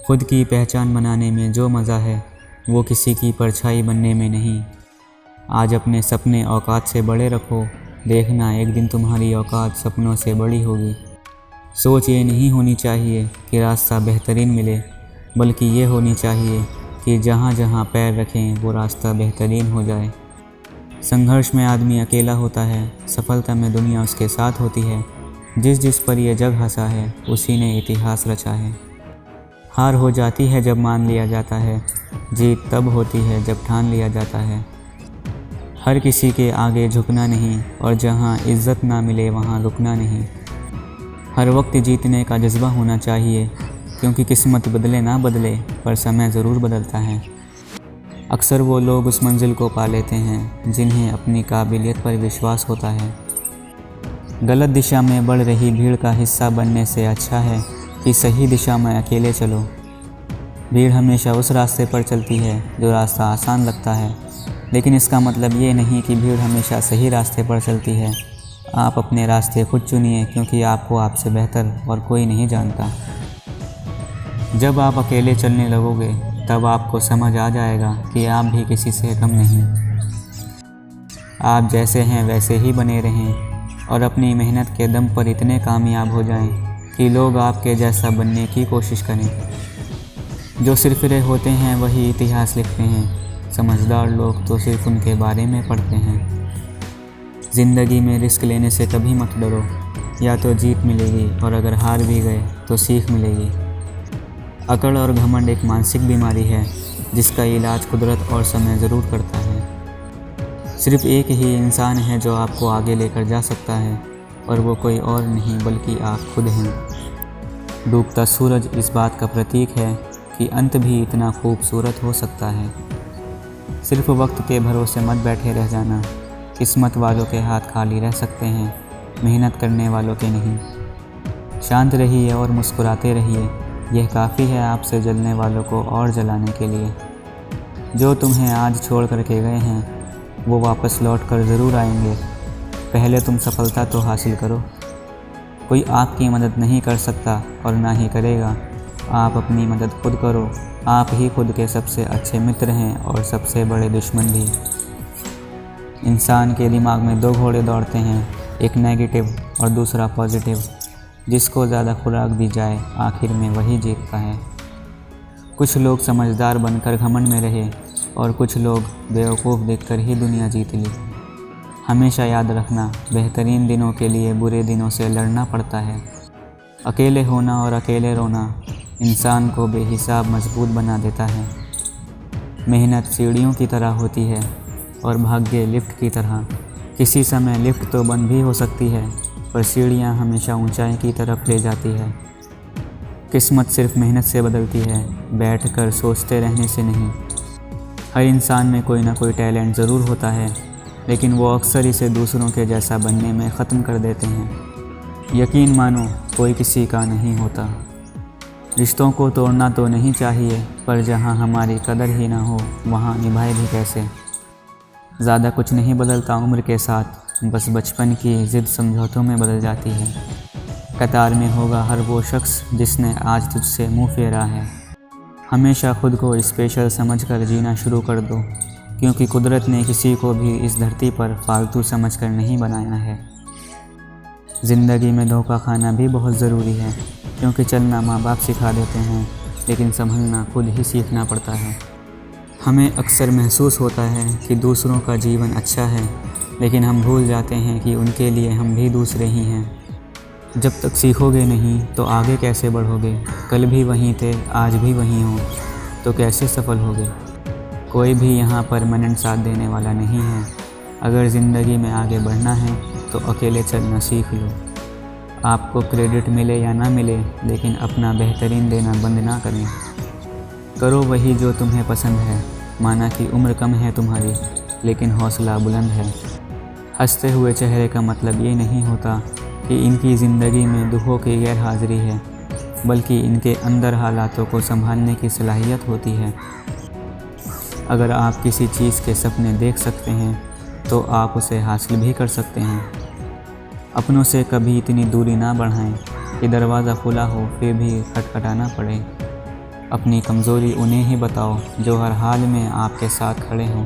खुद की पहचान बनाने में जो मज़ा है वो किसी की परछाई बनने में नहीं। आज अपने सपने औकात से बड़े रखो, देखना एक दिन तुम्हारी औकात सपनों से बड़ी होगी। सोच ये नहीं होनी चाहिए कि रास्ता बेहतरीन मिले, बल्कि ये होनी चाहिए कि जहाँ जहाँ पैर रखें वो रास्ता बेहतरीन हो जाए। संघर्ष में आदमी अकेला होता है, सफलता में दुनिया उसके साथ होती है। जिस जिस पर यह जग हंसा है उसी ने इतिहास रचा है। हार हो जाती है जब मान लिया जाता है, जीत तब होती है जब ठान लिया जाता है। हर किसी के आगे झुकना नहीं, और जहाँ इज्जत ना मिले वहाँ रुकना नहीं। हर वक्त जीतने का जज्बा होना चाहिए, क्योंकि किस्मत बदले ना बदले पर समय ज़रूर बदलता है। अक्सर वो लोग उस मंजिल को पा लेते हैं जिन्हें अपनी काबिलियत पर विश्वास होता है। गलत दिशा में बढ़ रही भीड़ का हिस्सा बनने से अच्छा है कि सही दिशा में अकेले चलो। भीड़ हमेशा उस रास्ते पर चलती है जो रास्ता आसान लगता है, लेकिन इसका मतलब ये नहीं कि भीड़ हमेशा सही रास्ते पर चलती है। आप अपने रास्ते खुद चुनिए, क्योंकि आपको आपसे बेहतर और कोई नहीं जानता। जब आप अकेले चलने लगोगे तब आपको समझ आ जाएगा कि आप भी किसी से कम नहीं। आप जैसे हैं वैसे ही बने रहें और अपनी मेहनत के दम पर इतने कामयाब हो जाएं कि लोग आपके जैसा बनने की कोशिश करें। जो सिरफिरे होते हैं वही इतिहास लिखते हैं, समझदार लोग तो सिर्फ उनके बारे में पढ़ते हैं। ज़िंदगी में रिस्क लेने से कभी मत डरो, या तो जीत मिलेगी और अगर हार भी गए तो सीख मिलेगी। अकड़ और घमंड एक मानसिक बीमारी है जिसका इलाज कुदरत और समय ज़रूर करता है। सिर्फ एक ही इंसान है जो आपको आगे लेकर जा सकता है, और वो कोई और नहीं बल्कि आप खुद हैं। डूबता सूरज इस बात का प्रतीक है कि अंत भी इतना खूबसूरत हो सकता है। सिर्फ वक्त के भरोसे मत बैठे रह जाना, किस्मत वालों के हाथ खाली रह सकते हैं, मेहनत करने वालों के नहीं। शांत रहिए और मुस्कुराते रहिए, यह काफ़ी है आपसे जलने वालों को और जलाने के लिए। जो तुम्हें आज छोड़ करके गए हैं वो वापस लौट कर ज़रूर आएंगे। पहले तुम सफलता तो हासिल करो। कोई आपकी मदद नहीं कर सकता और ना ही करेगा। आप अपनी मदद खुद करो। आप ही खुद के सबसे अच्छे मित्र हैं और सबसे बड़े दुश्मन भी। इंसान के दिमाग में दो घोड़े दौड़ते हैं, एक नेगेटिव और दूसरा पॉजिटिव। जिसको ज़्यादा खुराक दी जाए आखिर में वही जीतता है। कुछ लोग समझदार बनकर घमंड में रहे और कुछ लोग बेवकूफ़ देखकर ही दुनिया जीत ली। हमेशा याद रखना, बेहतरीन दिनों के लिए बुरे दिनों से लड़ना पड़ता है। अकेले होना और अकेले रोना इंसान को बेहिसाब मजबूत बना देता है। मेहनत सीढ़ियों की तरह होती है और भाग्य लिफ्ट की तरह। किसी समय लिफ्ट तो बंद भी हो सकती है, पर सीढ़ियाँ हमेशा ऊंचाई की तरफ ले जाती है। किस्मत सिर्फ मेहनत से बदलती है, बैठकर सोचते रहने से नहीं। हर इंसान में कोई ना कोई टैलेंट ज़रूर होता है, लेकिन वो अक्सर इसे दूसरों के जैसा बनने में ख़त्म कर देते हैं। यकीन मानो, कोई किसी का नहीं होता। रिश्तों को तोड़ना तो नहीं चाहिए, पर जहाँ हमारी कदर ही ना हो वहाँ निभाए भी कैसे। ज़्यादा कुछ नहीं बदलता उम्र के साथ, बस बचपन की ज़िद समझौतों में बदल जाती है। कतार में होगा हर वो शख्स जिसने आज तुझसे मुँह फेरा है। हमेशा खुद को स्पेशल समझकर जीना शुरू कर दो, क्योंकि कुदरत ने किसी को भी इस धरती पर फालतू समझकर नहीं बनाया है। ज़िंदगी में धोखा खाना भी बहुत ज़रूरी है, क्योंकि चलना माँ बाप सिखा देते हैं, लेकिन संभलना खुद ही सीखना पड़ता है। हमें अक्सर महसूस होता है कि दूसरों का जीवन अच्छा है, लेकिन हम भूल जाते हैं कि उनके लिए हम भी दूसरे ही हैं। जब तक सीखोगे नहीं तो आगे कैसे बढ़ोगे। कल भी वहीं थे, आज भी वहीं हो, तो कैसे सफल होगे। कोई भी यहाँ परमानेंट साथ देने वाला नहीं है। अगर ज़िंदगी में आगे बढ़ना है तो अकेले चलना सीख लो। आपको क्रेडिट मिले या ना मिले, लेकिन अपना बेहतरीन देना बंद ना करें। करो वही जो तुम्हें पसंद है। माना कि उम्र कम है तुम्हारी, लेकिन हौसला बुलंद है। हंसते हुए चेहरे का मतलब ये नहीं होता कि इनकी ज़िंदगी में दुखों की गैर हाज़िरी है, बल्कि इनके अंदर हालातों को संभालने की सलाहियत होती है। अगर आप किसी चीज़ के सपने देख सकते हैं तो आप उसे हासिल भी कर सकते हैं। अपनों से कभी इतनी दूरी ना बढ़ाएं कि दरवाज़ा खुला हो फिर भी खटखटाना पड़े। अपनी कमज़ोरी उन्हें ही बताओ जो हर हाल में आपके साथ खड़े हों,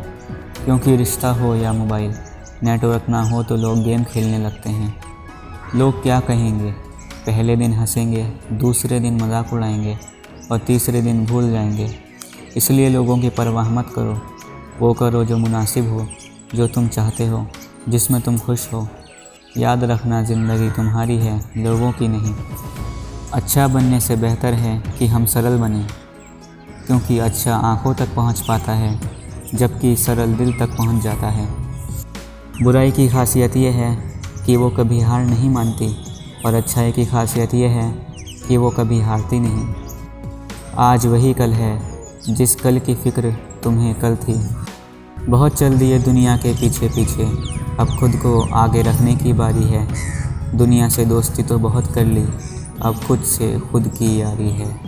क्योंकि रिश्ता हो या मोबाइल, नेटवर्क ना हो तो लोग गेम खेलने लगते हैं। लोग क्या कहेंगे? पहले दिन हंसेंगे, दूसरे दिन मजाक उड़ाएंगे और तीसरे दिन भूल जाएंगे। इसलिए लोगों की परवाह मत करो, वो करो जो मुनासिब हो, जो तुम चाहते हो, जिसमें तुम खुश हो। याद रखना, ज़िंदगी तुम्हारी है, लोगों की नहीं। अच्छा बनने से बेहतर है कि हम सरल बने, क्योंकि अच्छा आँखों तक पहुँच पाता है, जबकि सरल दिल तक पहुँच जाता है। बुराई की खासियत यह है कि वो कभी हार नहीं मानती और अच्छाई की खासियत यह है कि वो कभी हारती नहीं। आज वही कल है जिस कल की फ़िक्र तुम्हें कल थी। बहुत चल दिए दुनिया के पीछे पीछे, अब खुद को आगे रखने की बारी है। दुनिया से दोस्ती तो बहुत कर ली, अब खुद से खुद की यारी है।